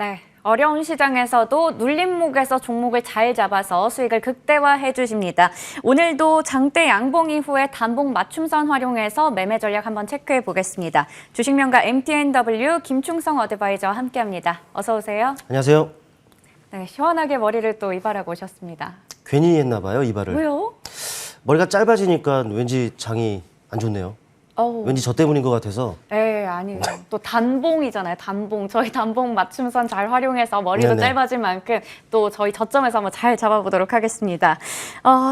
네, 어려운 시장에서도 눌림목에서 종목을 잘 잡아서 수익을 극대화해 주십니다. 오늘도 장대 양봉 이후에 단봉 맞춤선 활용해서 매매 전략 한번 체크해 보겠습니다. 주식명가 MTNW 김충성 어드바이저와 함께합니다. 어서 오세요. 안녕하세요. 네, 시원하게 머리를 또 이발하고 오셨습니다. 괜히 했나 봐요, 이발을. 왜요? 머리가 짧아지니까 왠지 장이 안 좋네요. 왠지 저 때문인 것 같아서. 네, 아니에요. 또 단봉이잖아요, 단봉. 저희 단봉 맞춤선 잘 활용해서 머리도 네네. 짧아진 만큼 또 저희 저점에서 한번 잘 잡아보도록 하겠습니다.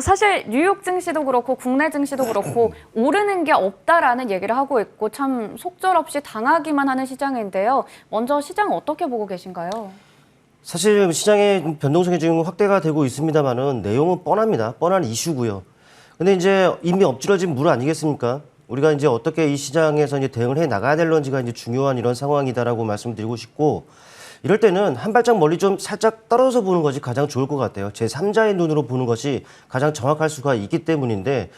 사실 뉴욕 증시도 그렇고 국내 증시도 그렇고 오르는 게 없다라는 얘기를 하고 있고 참 속절없이 당하기만 하는 시장인데요. 먼저 시장 어떻게 보고 계신가요? 사실 시장의 변동성이 지금 확대가 되고 있습니다만은 내용은 뻔합니다. 뻔한 이슈고요. 근데 이제 이미 엎질러진 물 아니겠습니까? 우리가 이제 어떻게 이 시장에서 이제 대응을 해 나가야 될런지가 이제 중요한 이런 상황이다라고 말씀드리고 싶고, 이럴 때는 한 발짝 멀리 좀 살짝 떨어져서 보는 것이 가장 좋을 것 같아요. 제3자의 눈으로 보는 것이 가장 정확할 수가 있기 때문인데,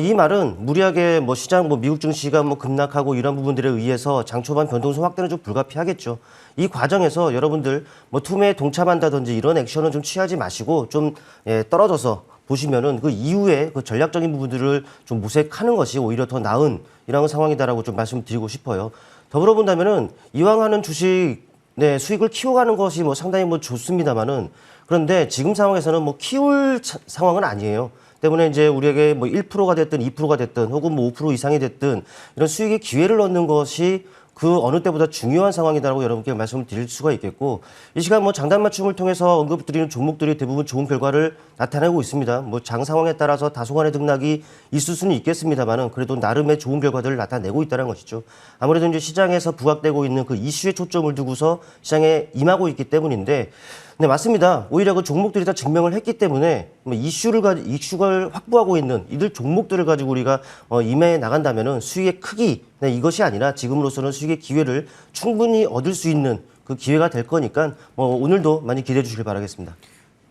이 말은 무리하게 뭐 시장, 미국 증시가 급락하고 이런 부분들에 의해서 장 초반 변동성 확대는 좀 불가피하겠죠. 이 과정에서 여러분들 투매에 동참한다든지 이런 액션은 좀 취하지 마시고 좀 떨어져서 보시면은 그 이후에 그 전략적인 부분들을 좀 모색하는 것이 오히려 더 나은 이런 상황이다라고 좀 말씀드리고 싶어요. 더불어 본다면은 이왕 하는 주식 수익을 키워가는 것이 상당히 좋습니다만은, 그런데 지금 상황에서는 키울 상황은 아니에요. 때문에 이제 우리에게 1%가 됐든 2%가 됐든 혹은 5% 이상이 됐든 이런 수익의 기회를 얻는 것이 그 어느 때보다 중요한 상황이다라고 여러분께 말씀을 드릴 수가 있겠고, 이 시간 장단 맞춤을 통해서 언급드리는 종목들이 대부분 좋은 결과를 나타내고 있습니다. 장 상황에 따라서 다소간의 등락이 있을 수는 있겠습니다만은 그래도 나름의 좋은 결과들을 나타내고 있다는 것이죠. 아무래도 이제 시장에서 부각되고 있는 그 이슈에 초점을 두고서 시장에 임하고 있기 때문인데, 네, 맞습니다. 오히려 그 종목들이 다 증명을 했기 때문에 이슈를 확보하고 있는 이들 종목들을 가지고 우리가 임해 나간다면은 수익의 크기, 이것이 아니라 지금으로서는 수익의 기회를 충분히 얻을 수 있는 그 기회가 될 거니까 오늘도 많이 기대해 주시길 바라겠습니다.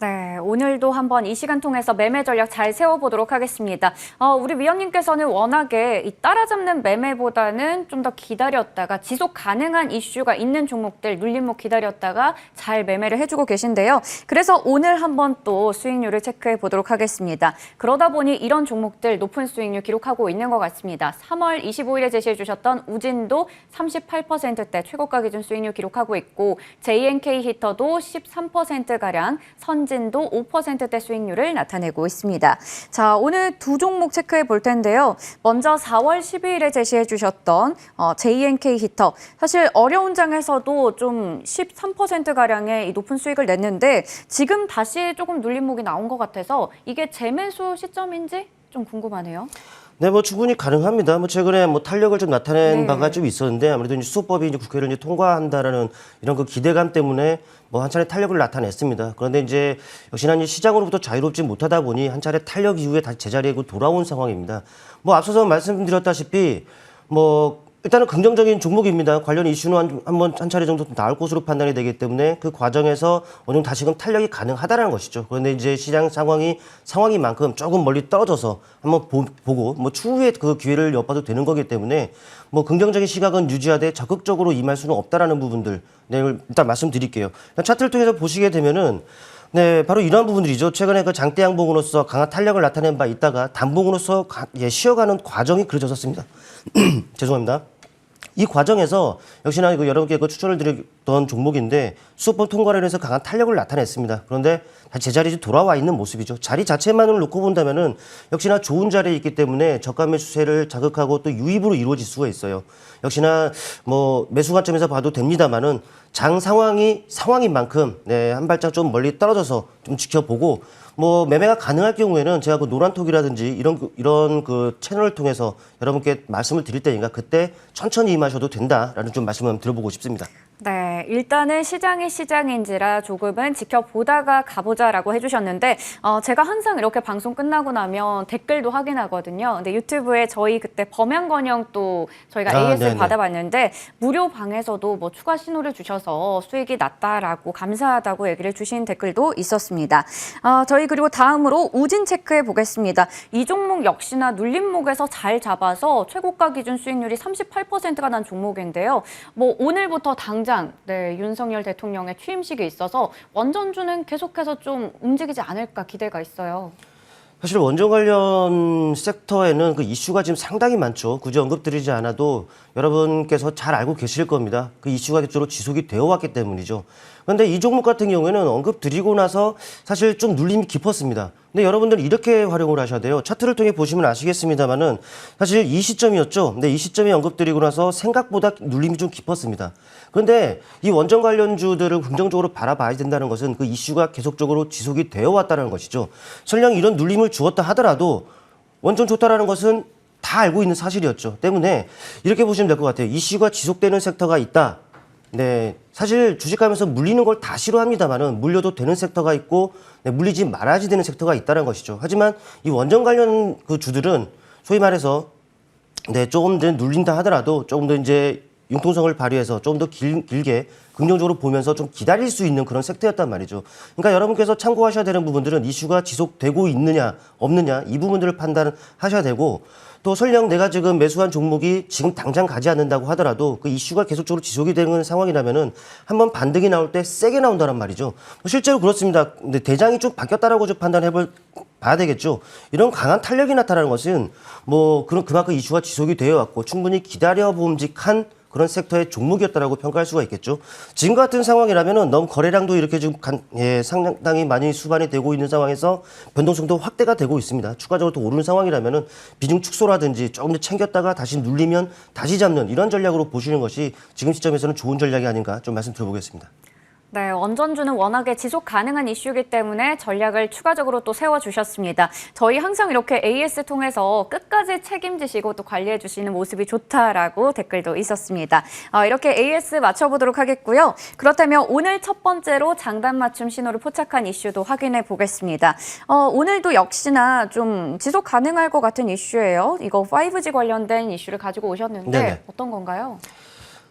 네, 오늘도 한번 이 시간 통해서 매매 전략 잘 세워보도록 하겠습니다. 우리 위원님께서는 워낙에 이 따라잡는 매매보다는 좀 더 기다렸다가 지속 가능한 이슈가 있는 종목들 눌림목 기다렸다가 잘 매매를 해주고 계신데요. 그래서 오늘 한번 또 수익률을 체크해 보도록 하겠습니다. 그러다 보니 이런 종목들 높은 수익률 기록하고 있는 것 같습니다. 3월 25일에 제시해 주셨던 우진도 38%대 최고가 기준 수익률 기록하고 있고, JNK 히터도 13%가량, 선진도 5%대 수익률을 나타내고 있습니다. 자, 오늘 두 종목 체크해 볼 텐데요. 먼저 4월 12일에 제시해 주셨던 JNK 히터. 사실 어려운 장에서도 좀 13%가량의 이 높은 수익을 냈는데 지금 다시 조금 눌림목이 나온 것 같아서 이게 재매수 시점인지 좀 궁금하네요. 네, 충분히 가능합니다. 최근에 탄력을 좀 나타낸 네. 바가 좀 있었는데, 아무래도 이제 수호법이 이제 국회를 이제 통과한다라는 이런 그 기대감 때문에 한 차례 탄력을 나타냈습니다. 그런데 이제 역시나 이제 시장으로부터 자유롭지 못하다 보니 한 차례 탄력 이후에 다시 제자리에 돌아온 상황입니다. 앞서서 말씀드렸다시피 일단은 긍정적인 종목입니다. 관련 이슈는 한 차례 정도 나올 것으로 판단이 되기 때문에 그 과정에서 어느 정도 다시금 탄력이 가능하다는 것이죠. 그런데 이제 시장 상황인 만큼 조금 멀리 떨어져서 한번 보고 추후에 그 기회를 엿봐도 되는 거기 때문에 긍정적인 시각은 유지하되 적극적으로 임할 수는 없다라는 부분들 일단 말씀드릴게요. 차트를 통해서 보시게 되면은 바로 이러한 부분들이죠. 최근에 그 장대 양봉으로서 강한 탄력을 나타낸 바 있다가 단봉으로서 쉬어가는 과정이 그려졌었습니다. 죄송합니다. 이 과정에서 역시나 여러분께 추천을 드렸던 종목인데 수호법 통과로 해서 강한 탄력을 나타냈습니다. 그런데 다시 제자리에 돌아와 있는 모습이죠. 자리 자체만을 놓고 본다면은 역시나 좋은 자리에 있기 때문에 저가 매수세를 자극하고 또 유입으로 이루어질 수가 있어요. 역시나 매수 관점에서 봐도 됩니다만은 장 상황인 만큼 한 발짝 좀 멀리 떨어져서 좀 지켜보고 매매가 가능할 경우에는 제가 그 노란톡이라든지 이런 그 채널을 통해서 여러분께 말씀을 드릴 테니까 그때 천천히 임하셔도 된다라는 좀 말씀을 한번 들어보고 싶습니다. 네, 일단은 시장이 시장인지라 조금은 지켜보다가 가보자라고 해주셨는데 제가 항상 이렇게 방송 끝나고 나면 댓글도 확인하거든요. 근데 유튜브에 저희 그때 범양건영 또 저희가 AS 받아봤는데 무료 방에서도 추가 신호를 주셔서 수익이 났다라고 감사하다고 얘기를 주신 댓글도 있었습니다. 저희 그리고 다음으로 우진 체크해 보겠습니다. 이 종목 역시나 눌림목에서 잘 잡아서 최고가 기준 수익률이 38%가 난 종목인데요. 오늘부터 당장 당장 윤석열 대통령의 취임식이 있어서 원전주는 계속해서 좀 움직이지 않을까 기대가 있어요. 사실 원전 관련 섹터에는 그 이슈가 지금 상당히 많죠. 굳이 언급드리지 않아도 여러분께서 잘 알고 계실 겁니다. 그 이슈가 계속적으로 지속이 되어 왔기 때문이죠. 그런데 이 종목 같은 경우에는 언급드리고 나서 사실 좀 눌림이 깊었습니다. 근데 여러분들은 이렇게 활용을 하셔야 돼요. 차트를 통해 보시면 아시겠습니다만은 사실 이 시점이었죠. 근데 이 시점에 언급드리고 나서 생각보다 눌림이 좀 깊었습니다. 그런데 이 원전 관련주들을 긍정적으로 바라봐야 된다는 것은 그 이슈가 계속적으로 지속이 되어 왔다는 것이죠. 설령 이런 눌림을 주었다 하더라도 원전 좋다라는 것은 다 알고 있는 사실이었죠. 때문에 이렇게 보시면 될 것 같아요. 이슈가 지속되는 섹터가 있다. 네, 사실 주식하면서 물리는 걸 다 싫어합니다만은 물려도 되는 섹터가 있고 물리지 말아야지 되는 섹터가 있다는 것이죠. 하지만 이 원전 관련 그 주들은 소위 말해서 조금 더 눌린다 하더라도 조금 더 이제 융통성을 발휘해서 조금 더 길게 긍정적으로 보면서 좀 기다릴 수 있는 그런 섹터였단 말이죠. 그러니까 여러분께서 참고하셔야 되는 부분들은 이슈가 지속되고 있느냐 없느냐 이 부분들을 판단하셔야 되고 또 설령 내가 지금 매수한 종목이 지금 당장 가지 않는다고 하더라도 그 이슈가 계속적으로 지속이 되는 상황이라면은 한번 반등이 나올 때 세게 나온다란 말이죠. 실제로 그렇습니다. 근데 대장이 좀 바뀌었다라고 좀 봐야 되겠죠. 이런 강한 탄력이 나타나는 것은 그만큼 이슈가 지속이 되어 왔고 충분히 기다려봄직한 그런 섹터의 종목이었다라고 평가할 수가 있겠죠. 지금 같은 상황이라면은 너무 거래량도 이렇게 지금 상당히 많이 수반이 되고 있는 상황에서 변동성도 확대가 되고 있습니다. 추가적으로 또 오르는 상황이라면은 비중 축소라든지 조금 더 챙겼다가 다시 눌리면 다시 잡는 이런 전략으로 보시는 것이 지금 시점에서는 좋은 전략이 아닌가 좀 말씀드려보겠습니다. 네, 원전주는 워낙에 지속 가능한 이슈이기 때문에 전략을 추가적으로 또 세워주셨습니다. 저희 항상 이렇게 AS 통해서 끝까지 책임지시고 또 관리해주시는 모습이 좋다라고 댓글도 있었습니다. 이렇게 AS 맞춰보도록 하겠고요. 그렇다면 오늘 첫 번째로 장단 맞춤 신호를 포착한 이슈도 확인해 보겠습니다. 오늘도 역시나 좀 지속 가능할 것 같은 이슈예요. 이거 5G 관련된 이슈를 가지고 오셨는데 네네. 어떤 건가요?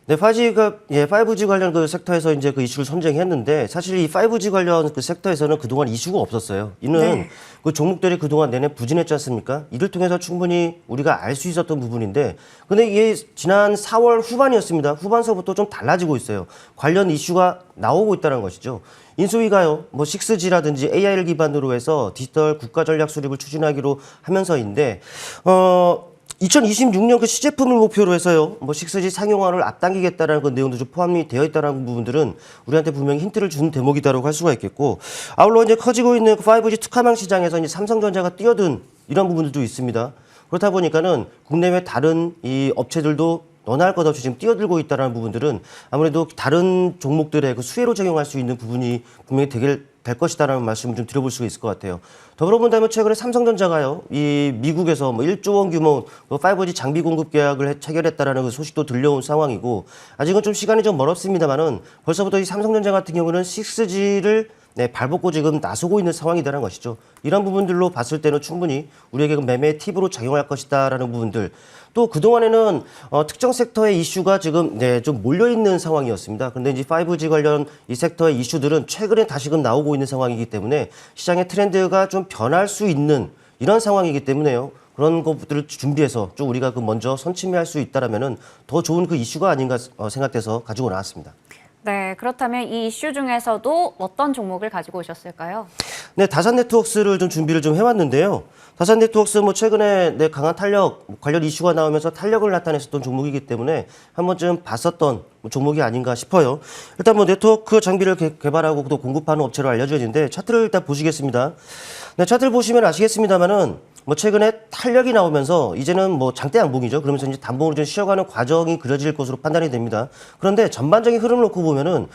네, 5G 관련 그 섹터에서 이제 그 이슈를 선정했는데 사실 이 5G 관련 그 섹터에서는 그동안 이슈가 없었어요. 이는 그 종목들이 그동안 내내 부진했지 않습니까? 이를 통해서 충분히 우리가 알 수 있었던 부분인데 근데 이게 지난 4월 후반이었습니다. 후반서부터 좀 달라지고 있어요. 관련 이슈가 나오고 있다는 것이죠. 인수위가요, 6G라든지 AI를 기반으로 해서 디지털 국가 전략 수립을 추진하기로 하면서인데, 2026년 그 시제품을 목표로 해서요, 6G 상용화를 앞당기겠다라는 그 내용도 좀 포함이 되어 있다는 부분들은 우리한테 분명히 힌트를 주는 대목이다라고 할 수가 있겠고, 아울러 이제 커지고 있는 그 5G 특화망 시장에서 이제 삼성전자가 뛰어든 이런 부분들도 있습니다. 그렇다 보니까는 국내외 다른 이 업체들도 너나 할 것 없이 지금 뛰어들고 있다는 부분들은 아무래도 다른 종목들의 그 수혜로 적용할 수 있는 부분이 분명히 될 것이다라는 말씀을 좀 드려볼 수가 있을 것 같아요. 더불어 본다면 최근에 삼성전자가요, 이 미국에서 1조 원 규모 5G 장비 공급 계약을 체결했다라는 그 소식도 들려온 상황이고, 아직은 좀 시간이 좀 멀었습니다만은 벌써부터 이 삼성전자 같은 경우는 6G를 발벗고 지금 나서고 있는 상황이라는 것이죠. 이런 부분들로 봤을 때는 충분히 우리에게 그 매매의 팁으로 작용할 것이다라는 부분들. 또 그동안에는 특정 섹터의 이슈가 지금 좀 몰려있는 상황이었습니다. 그런데 이제 5G 관련 이 섹터의 이슈들은 최근에 다시금 나오고 있는 상황이기 때문에 시장의 트렌드가 좀 변할 수 있는 이런 상황이기 때문에요. 그런 것들을 준비해서 좀 우리가 그 먼저 선취할 수 있다라면은 더 좋은 그 이슈가 아닌가 생각돼서 가지고 나왔습니다. 네, 그렇다면 이 이슈 중에서도 어떤 종목을 가지고 오셨을까요? 네, 다산 네트워크스를 좀 준비를 좀 해왔는데요. 다산 네트워크스 강한 탄력 관련 이슈가 나오면서 탄력을 나타냈었던 종목이기 때문에 한 번쯤 봤었던 종목이 아닌가 싶어요. 일단 네트워크 장비를 개발하고 또 공급하는 업체로 알려져 있는데 차트를 일단 보시겠습니다. 네, 차트를 보시면 아시겠습니다만은 최근에 탄력이 나오면서 이제는 장대 양봉이죠. 그러면서 이제 단봉으로 좀 쉬어가는 과정이 그려질 것으로 판단이 됩니다. 그런데 전반적인 흐름을 놓고 보면은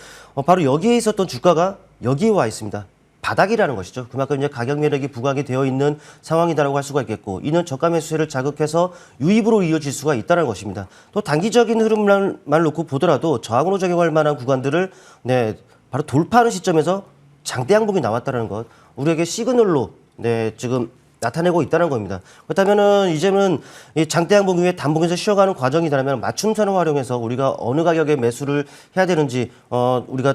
바로 여기에 있었던 주가가 여기에 와 있습니다. 바닥이라는 것이죠. 그만큼 이제 가격 매력이 부각이 되어 있는 상황이다라고 할 수가 있겠고, 이는 저가 매수세를 자극해서 유입으로 이어질 수가 있다는 것입니다. 또 단기적인 흐름만 놓고 보더라도 저항으로 적용할 만한 구간들을 바로 돌파하는 시점에서 장대 양봉이 나왔다는 것, 우리에게 시그널로 지금 나타내고 있다는 겁니다. 그렇다면은 이제는 이 장대 양봉 위에 단봉에서 쉬어가는 과정이라면 맞춤선을 활용해서 우리가 어느 가격에 매수를 해야 되는지 우리가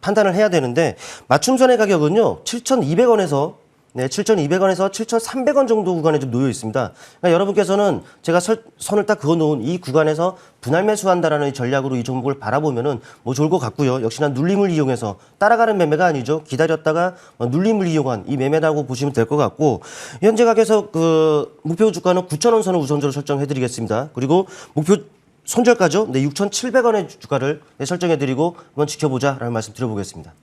판단을 해야 되는데, 맞춤선의 가격은요 7,200원에서 네, 7,200원에서 7,300원 정도 구간에 좀 놓여 있습니다. 그러니까 여러분께서는 제가 선을 딱 그어놓은 이 구간에서 분할 매수한다라는 전략으로 이 종목을 바라보면은 뭐 좋을 것 같고요. 역시나 눌림을 이용해서 따라가는 매매가 아니죠. 기다렸다가 눌림을 이용한 이 매매라고 보시면 될 것 같고, 현재 가격에서 그 목표 주가는 9,000원 선을 우선적으로 설정해드리겠습니다. 그리고 목표 손절가죠. 네, 6,700원의 주가를 설정해드리고 한번 지켜보자라는 말씀 드려보겠습니다.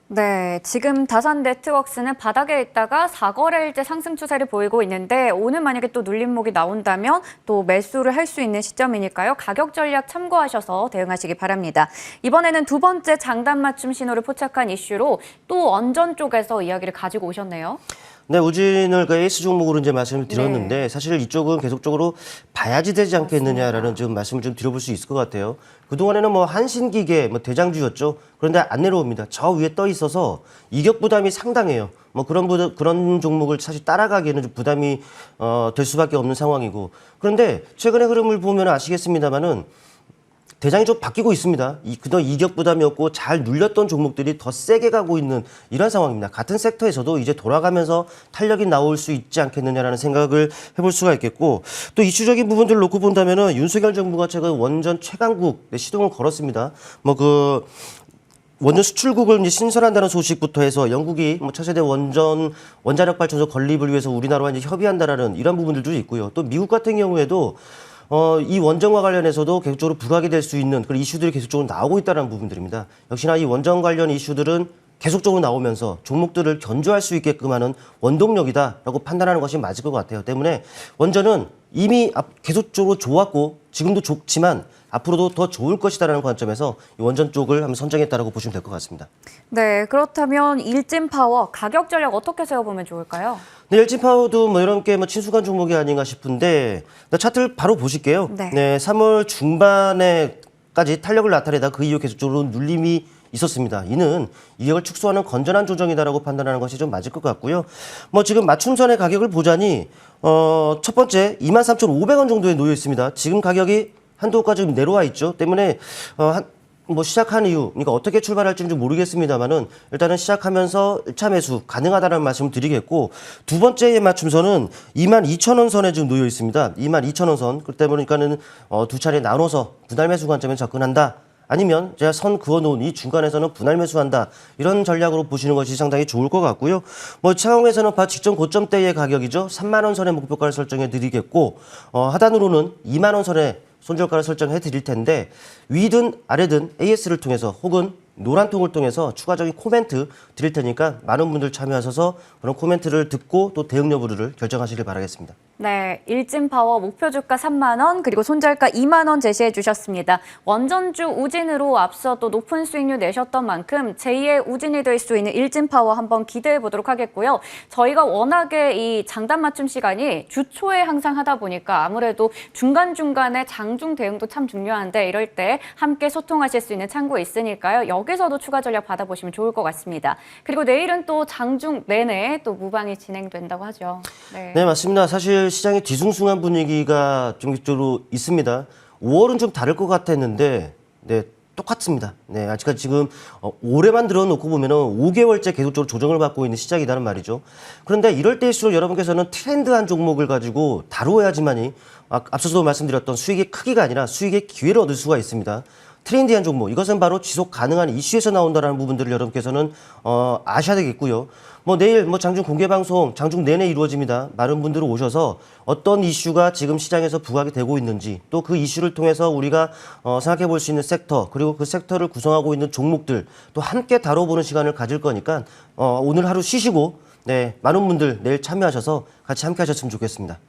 네, 지금 다산 네트워크스는 바닥에 있다가 4거래일째 상승 추세를 보이고 있는데 오늘 만약에 또 눌림목이 나온다면 또 매수를 할 수 있는 시점이니까요. 가격 전략 참고하셔서 대응하시기 바랍니다. 이번에는 두 번째 장단 맞춤 신호를 포착한 이슈로 또 원전 쪽에서 이야기를 가지고 오셨네요. 네, 우진을 그 에이스 종목으로 이제 말씀을 드렸는데 네. 사실 이쪽은 계속적으로 봐야지 되지 않겠느냐라는 좀 말씀을 좀 드려볼 수 있을 것 같아요. 그동안에는 뭐 한신기계, 뭐 대장주였죠. 그런데 안 내려옵니다. 저 위에 떠 있어서 이격 부담이 상당해요. 뭐 그런 종목을 사실 따라가기에는 좀 부담이 될 수밖에 없는 상황이고. 그런데 최근의 흐름을 보면 아시겠습니다만은 대장이 좀 바뀌고 있습니다. 그동안 이격 부담이었고 잘 눌렸던 종목들이 더 세게 가고 있는 이런 상황입니다. 같은 섹터에서도 이제 돌아가면서 탄력이 나올 수 있지 않겠느냐라는 생각을 해볼 수가 있겠고, 또 이슈적인 부분들을 놓고 본다면은 윤석열 정부가 최근 원전 최강국 시동을 걸었습니다. 원전 수출국을 이제 신설한다는 소식부터 해서 영국이 뭐 차세대 원자력 발전소 건립을 위해서 우리나라와 이제 협의한다라는 이런 부분들도 있고요. 또 미국 같은 경우에도 이 원전과 관련해서도 계속적으로 부각이 될 수 있는 그런 이슈들이 계속적으로 나오고 있다는 부분들입니다. 역시나 이 원전 관련 이슈들은 계속적으로 나오면서 종목들을 견조할 수 있게끔 하는 원동력이다라고 판단하는 것이 맞을 것 같아요. 때문에 원전은 이미 계속적으로 좋았고 지금도 좋지만 앞으로도 더 좋을 것이다라는 관점에서 이 원전 쪽을 한번 선정했다라고 보시면 될 것 같습니다. 네, 그렇다면 일진파워 가격 전략 어떻게 세워보면 좋을까요? 네, 일진파워도 뭐 이런 게 뭐 친숙한 종목이 아닌가 싶은데 차트를 바로 보실게요. 네. 3월 중반에까지 탄력을 나타내다 그 이후 계속적으로 눌림이 있었습니다. 이는 이격을 축소하는 건전한 조정이다라고 판단하는 것이 좀 맞을 것 같고요. 뭐 지금 맞춤선의 가격을 보자니 첫 번째 23,500원 정도에 놓여 있습니다. 지금 가격이 한도까지 좀 내려와 있죠. 때문에 시작한 이후, 그러니까 어떻게 출발할지는 좀 모르겠습니다만은 일단은 시작하면서 1차 매수 가능하다는 말씀을 드리겠고, 두 번째의 맞춤선은 22,000원 선에 지금 놓여 있습니다. 22,000원 선. 그렇다 보니까는 두 차례 나눠서 분할 매수 관점에 접근한다. 아니면 제가 선 그어놓은 이 중간에서는 분할 매수한다. 이런 전략으로 보시는 것이 상당히 좋을 것 같고요. 차강에서는 직전 고점대의 가격이죠. 3만 원 선의 목표가를 설정해 드리겠고, 하단으로는 2만 원 선의 손절가를 설정해 드릴 텐데 위든 아래든 AS를 통해서 혹은 노란통을 통해서 추가적인 코멘트 드릴 테니까 많은 분들 참여하셔서 그런 코멘트를 듣고 또 대응 여부를 결정하시길 바라겠습니다. 네, 일진파워 목표 주가 3만 원 그리고 손절가 2만 원 제시해 주셨습니다. 원전주 우진으로 앞서 또 높은 수익률 내셨던 만큼 제2의 우진이 될 수 있는 일진파워 한번 기대해 보도록 하겠고요. 저희가 워낙에 이 장단 맞춤 시간이 주 초에 항상 하다 보니까 아무래도 중간중간에 장중 대응도 참 중요한데 이럴 때 함께 소통하실 수 있는 창구 있으니까요. 여기서도 추가 전략 받아보시면 좋을 것 같습니다. 그리고 내일은 또 장중 내내 또 무방이 진행된다고 하죠. 네, 맞습니다. 사실 시장의 뒤숭숭한 분위기가 좀 이쪽으로 있습니다. 5월은 좀 다를 것 같았는데, 네, 똑같습니다. 네, 아직까지 지금 올해만 들어놓고 보면은 5개월째 계속적으로 조정을 받고 있는 시장이라는 말이죠. 그런데 이럴 때일수록 여러분께서는 트렌드한 종목을 가지고 다루어야지만이 앞서도 말씀드렸던 수익의 크기가 아니라 수익의 기회를 얻을 수가 있습니다. 트렌디한 종목, 이것은 바로 지속 가능한 이슈에서 나온다는 부분들을 여러분께서는 아셔야 되겠고요. 내일 장중 공개 방송 장중 내내 이루어집니다. 많은 분들이 오셔서 어떤 이슈가 지금 시장에서 부각이 되고 있는지, 또 그 이슈를 통해서 우리가 생각해 볼 수 있는 섹터, 그리고 그 섹터를 구성하고 있는 종목들 또 함께 다뤄보는 시간을 가질 거니까 오늘 하루 쉬시고 많은 분들 내일 참여하셔서 같이 함께 하셨으면 좋겠습니다.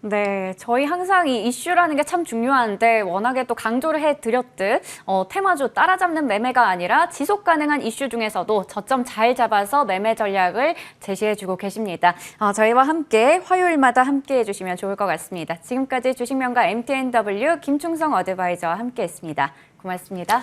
네, 저희 항상 이 이슈라는 게 참 중요한데 워낙에 또 강조를 해드렸듯 테마주 따라잡는 매매가 아니라 지속 가능한 이슈 중에서도 저점 잘 잡아서 매매 전략을 제시해주고 계십니다. 저희와 함께 화요일마다 함께 해주시면 좋을 것 같습니다. 지금까지 주식명가 MTNW 김충성 어드바이저와 함께했습니다. 고맙습니다.